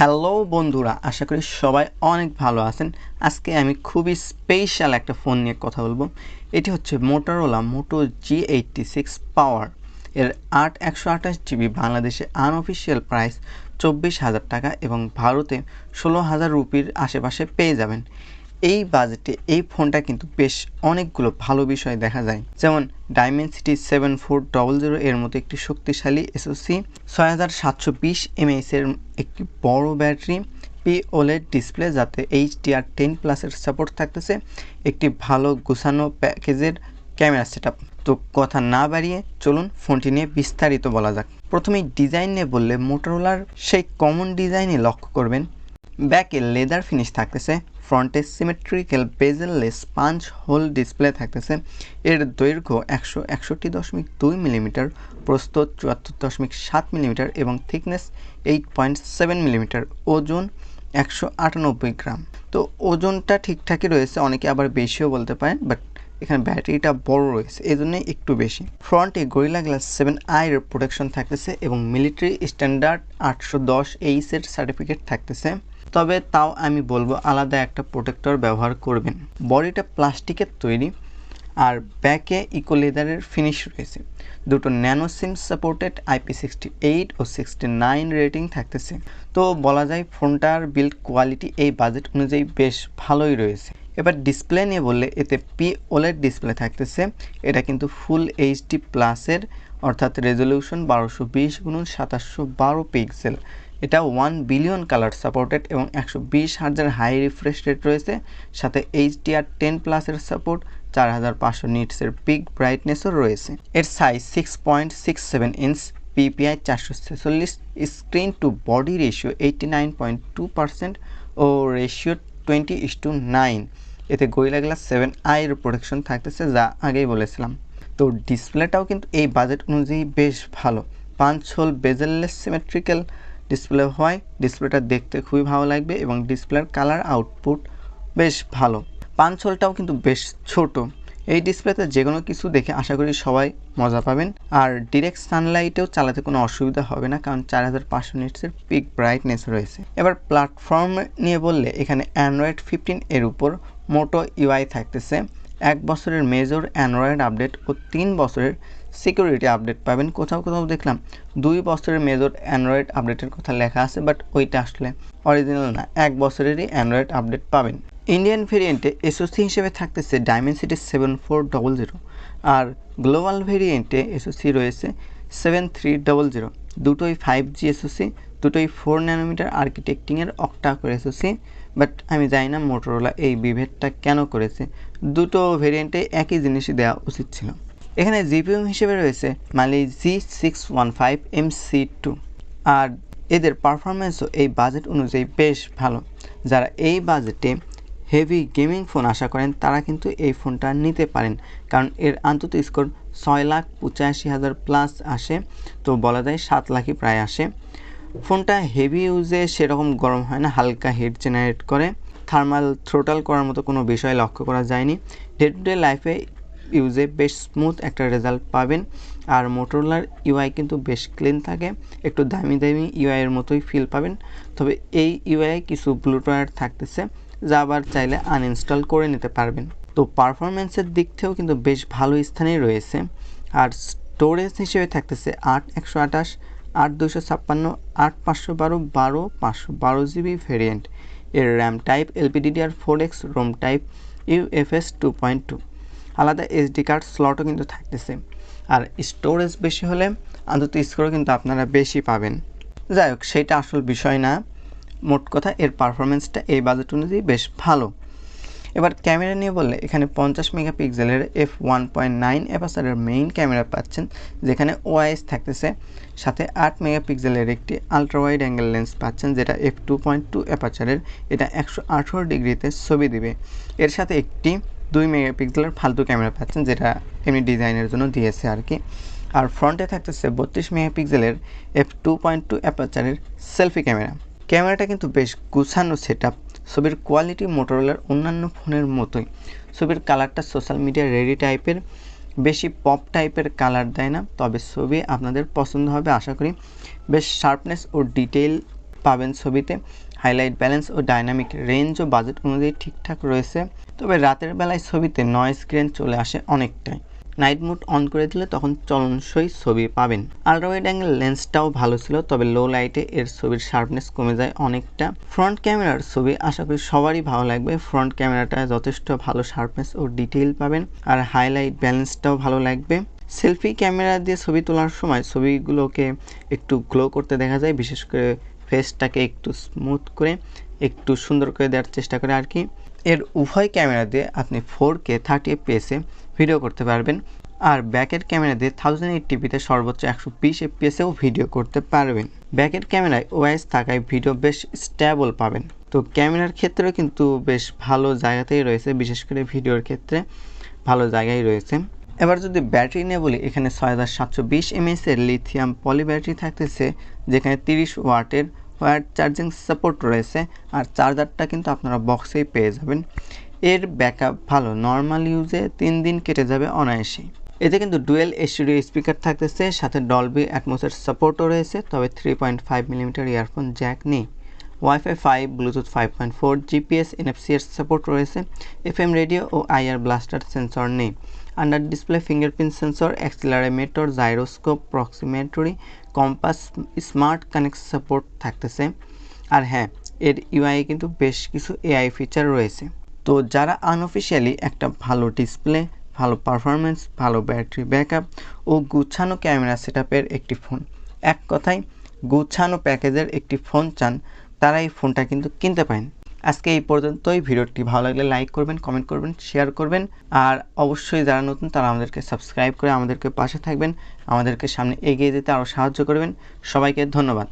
Hello বন্ধুরা, আশা করি সবাই অনেক ভালো আছেন। আজকে আমি খুবই স্পেশাল একটা ফোন নিয়ে কথা বলবো। এটি হচ্ছে মোটোরোলা মোটো G86 পাওয়ার। এর 128GB বাংলাদেশে আনঅফিসিয়াল প্রাইস 24,000 টাকা এবং ভারতে 16,000 রুপির আশেপাশে পেয়ে যাবেন। এই বাজেটে এই ফোনটা কিন্তু বেশ অনেকগুলো ভালো বিষয় দেখা যায়, যেমন ডাইমেনসিটি 7400 এর মতো একটি শক্তিশালী এসওসি, 6720 mAh এর একটি বড় ব্যাটারি, OLED ডিসপ্লে যাতে HDR10+ এর সাপোর্ট থাকতেছে, একটি ভালো গুছানো প্যাকেজের ক্যামেরা সেটআপ। তো কথা না বাড়িয়ে চলুন ফোনটি নিয়ে বিস্তারিত বলা যাক। প্রথমেই ডিজাইন নিয়ে বললে মোটোরোলার সেই কমন ডিজাইনে লক্ষ্য করবেন। ব্যাকে লেদার ফিনিশ থাকতেছে, ফ্রন্টে symmetrical bezel-less punch whole display থাকতেছে। এর দৈর্ঘ্য 161.2 মিলিমিটার, প্রস্থ 74.7 মিলিমিটার এবং থিকনেস 8.7 মিলিমিটার, ওজন 198 গ্রাম। তো ওজনটা ঠিকঠাকই রয়েছে, অনেকে আবার বেশিও বলতে পারেন, বাট এখানে ব্যাটারিটা বড় রয়েছে এই জন্যই একটু বেশি। ফ্রন্টে গরিলা গ্লাস 7i এর প্রোটেকশন থাকতেছে এবং মিলিটারি স্ট্যান্ডার্ড 810H এর সার্টিফিকেট থাকতেছে। তবে তাও আমি বলবো আলাদা একটা প্রোটেক্টর ব্যবহার করবেন। বডিটা প্লাস্টিকের তৈরি আর ব্যাকে ইকো লেদারের ফিনিশ রয়েছে। দুটো ন্যানো সিম সাপোর্টেড IP68 ও 69 রেটিং থাকতেছে। তো বলা যায় ফোনটার বিল্ড কোয়ালিটি এই বাজেট অনুযায়ী বেশ ভালোই রয়েছে। এবার ডিসপ্লে নিয়ে বললে এতে OLED ডিসপ্লে থাকতেছে। এটা কিন্তু ফুল HD প্লাসের, অর্থাৎ রেজলিউশন 1220x2712 পিক্সেল। এটা 1 বিলিয়ন কালার সাপোর্টেড এবং 120 হার্জের হাই রিফ্রেশ রেট রয়েছে, সাথে HDR10+ এর সাপোর্ট, 4500 নিটসের পিক ব্রাইটনেসও রয়েছে। এর size 6.67 inch, PPI 446, screen to body ratio 89.2% ও রেশিও 20:9। এতে গরিলা গ্লাস 7i এর প্রোটেকশন থাকতেছে, যা আগেই বলেছিলাম। তো ডিসপ্লেটাও কিন্তু এই বাজেট অনুযায়ী বেশ ভালো। Punch whole bezel-less symmetrical display হয়, ডিসপ্লেটা দেখতে খুবই ভালো লাগবে এবং ডিসপ্লের কালার আউটপুট বেশ ভালো। পাঞ্চ হোলটাও কিন্তু বেশ ছোট। এই ডিসপ্লেতে যে কোনো কিছু দেখে আশা করি সবাই মজা পাবেন। আর ডিরেক্ট সানলাইটেও চালাতে কোনো অসুবিধা হবে না, কারণ 4500 নিটসের পিক ব্রাইটনেস রয়েছে। এবার প্ল্যাটফর্ম নিয়ে বললে এখানে অ্যান্ড্রয়েড 15 এর উপর মোটো UI থাকতেছে। 1 বছরের মেজর অ্যান্ড্রয়েড আপডেট ও 3 বছরের সিকিউরিটি আপডেট পাবেন। কোথাও কোথাও দেখলাম 2 বছরের মেজর অ্যান্ড্রয়েড আপডেটের কথা লেখা আছে, বাট ওইটা আসলে অরিজিনাল না। 1 বছরেরই অ্যান্ড্রয়েড আপডেট পাবেন। ইন্ডিয়ান ভেরিয়েন্টে এসওসি হিসেবে থাকতেছে ডাইমেনসিটি 7400 আর গ্লোবাল ভেরিয়েন্টে এসওসি রয়েছে 7300। দুটোই 5G এসওসি, দুটোই 4 ন্যানোমিটার আর্কিটেকচারের অক্টা করে এসওসি। বাট আমি জানি না মোটোরোলা এই বিভেদটা কেন করেছে, দুটো ভেরিয়েন্টে একই জিনিসই দেওয়া উচিত ছিল। এখানে জিপিইউ হিসেবে রয়েছে মালি G615 MC2 আর এদের পারফরমেন্সও এই বাজেট অনুযায়ী বেশ ভালো। যারা এই বাজেটে হেভি গেমিং ফোন আশা করেন তারা কিন্তু এই ফোনটা নিতে পারেন, কারণ এর আন্তত স্কোর 6,85,000 প্লাস আসে। তো বলা যায় 7 লাখই প্রায় আসে। ফোনটা হেভি ইউজে সেরকম গরম হয় না, হালকা হিট জেনারেট করে। থার্মাল থ্রোটাল করার মতো কোনো বিষয় লক্ষ্য করা যায়নি। ডে টু ডে লাইফে ইউজে বেশ স্মুথ একটা রেজাল্ট পাবেন। আর মোটোরোলার UI কিন্তু বেশ ক্লিন থাকে, একটু দামি দামি UI এর মতোই ফিল পাবেন। তবে এই UI কিছু ব্লুটুয়ার থাকতেছে, যা আবার চাইলে আনইনস্টল করে নিতে পারবেন। তো পারফরমেন্সের দিক থেকেও কিন্তু বেশ ভালো স্থানেই রয়েছে। আর স্টোরেজ হিসেবে থাকতেছে 8/128, 8/256, 8/512, 12/512GB ভেরিয়েন্ট। এর RAM type LPDDR4X, Rome type UFS 2.2। আলাদা SD কার্ড স্লটও কিন্তু থাকতেছে। আর স্টোরেজ বেশি হলে আন্তত স্কোরও কিন্তু আপনারা বেশি পাবেন। যাই হোক, সেটা আসল বিষয় না। মোট কথা এর পারফরমেন্সটা এই বাজেট অনুযায়ী বেশ ভালো। এবার ক্যামেরা নিয়ে বললে এখানে 50 মেগাপিক্সেলের f1.9 অ্যাপারচারের মেইন ক্যামেরা পাচ্ছেন, যেখানে OIS থাকতেছে। সাথে 8 মেগাপিক্সেলের একটি আলট্রা ওয়াইড অ্যাঙ্গেল লেন্স পাচ্ছেন, যেটা f2.2 অ্যাপারচারের। এটা 118 ডিগ্রিতে ছবি দিবে। এর সাথে একটি 2 মেগাপিক্সেলের ফালতু ক্যামেরা পাচ্ছেন, যেটা এমনি ডিজাইনের জন্য দিয়েছে আর কি। আর ফ্রন্টে থাকতেছে 32 মেগাপিক্সেলের f2.2 অ্যাপারচারের সেলফি ক্যামেরা। ক্যামেরাটা কিন্তু বেশ গুছানো সেটআপ। ছবির কোয়ালিটি মোটোরোলার অন্যান্য ফোনের মতোই। ছবির কালারটা সোশ্যাল মিডিয়া রেডি টাইপের, বেশি পপ টাইপের কালার দেয় না, তবে ছবি আপনাদের পছন্দ হবে আশা করি। বেশ শার্পনেস ও ডিটেইল পাবেন ছবিতে। হাইলাইট ব্যালেন্স ও ডাইনামিক রেঞ্জও বাজেট অনুযায়ী ঠিকঠাক রয়েছে। তবে রাতের বেলায় ছবিতে নয়েজ গ্রেন চলে আসে অনেকটাই। নাইট মোড অন করে দিলে তখন চলনসই ছবি পাবেন। আলট্রা ওয়াইড অ্যাঙ্গেল লেন্সটাও ভালো ছিল, তবে লো লাইটে এর ছবির শার্পনেস কমে যায় অনেকটা। ফ্রন্ট ক্যামেরার ছবি আশা করি সবারই ভালো লাগবে। ফ্রন্ট ক্যামেরাটা যথেষ্ট ভালো শার্পনেস ও ডিটেইল পাবেন, আর হাইলাইট ব্যালেন্সটাও ভালো লাগবে। সেলফি ক্যামেরা দিয়ে ছবি তোলার সময় ছবিগুলোকে একটু গ্লো করতে দেখা যায়, বিশেষ করে ফেসটাকে একটু স্মুথ করে একটু সুন্দর করে দেওয়ার চেষ্টা করে আর কি। এর উভয় ক্যামেরা দিয়ে আপনি 4K 30 FPS ভিডিও করতে পারবেন, আর ব্যাকের ক্যামেরা দিয়ে 1080p সর্বোচ্চ 120 fps ভিডিও করতে পারবেন। ব্যাকের ক্যামেরায় ওআইএস থাকায় ভিডিও বেশ স্টেবল পাবেন। তো ক্যামেরার ক্ষেত্রেও কিন্তু বেশ ভালো জায়গাতেই রয়েছে, বিশেষ করে ভিডিওর ক্ষেত্রে ভালো জায়গায় রয়েছে। এবার যদি ব্যাটারি নিয়ে বলি, এখানে 6720 mAh এর লিথিয়াম পলি ব্যাটারি থাকতেছে, যেখানে 30 ওয়াটের ওয়্যার চার্জিং সাপোর্ট রয়েছে, আর চার্জারটা কিন্তু আপনারা বক্সেই পেয়ে যাবেন। এর ব্যাকআপ ভালো, নর্মাল ইউজে 3 দিন কেটে যাবে অনায়াসেই। এতে কিন্তু ডুয়েল স্টুডিও স্পিকার থাকতেছে, সাথে ডলবি অ্যাটমসের সাপোর্টও রয়েছে, তবে 3.5 মিলিমিটার ইয়ারফোন জ্যাক নেই। ওয়াইফাই 5, ব্লুটুথ 5.4, জিপিএস, NFC এর সাপোর্ট রয়েছে। FM রেডিও ও IR ব্লাস্টার সেন্সর নেই। Under display fingerprint sensor, accelerometer, gyroscope, proximity, compass, smart connect support থাকতেছে। আর হ্যাঁ, এর ইউআই কিন্তু বেশ কিছু AI ফিচার রয়েছে। তো যারা আনঅফিশিয়ালি একটা ভালো ডিসপ্লে, ভালো পারফরমেন্স, ভালো ব্যাটারি ব্যাকআপ ও গুছানো ক্যামেরা সেটআপের একটি ফোন, এক কথায় গুছানো প্যাকেজের একটি ফোন চান, তারা এই ফোনটা কিন্তু কিনতে পারেন। আজকে এই পর্যন্তই। ভিডিওটি ভালো লাগলে লাইক করবেন, কমেন্ট করবেন, শেয়ার করবেন, আর অবশ্যই যারা নতুন তারা আমাদেরকে সাবস্ক্রাইব করে আমাদেরকে পাশে থাকবেন, আমাদেরকে সামনে এগিয়ে যেতে আরও সাহায্য করবেন। সবাইকে ধন্যবাদ।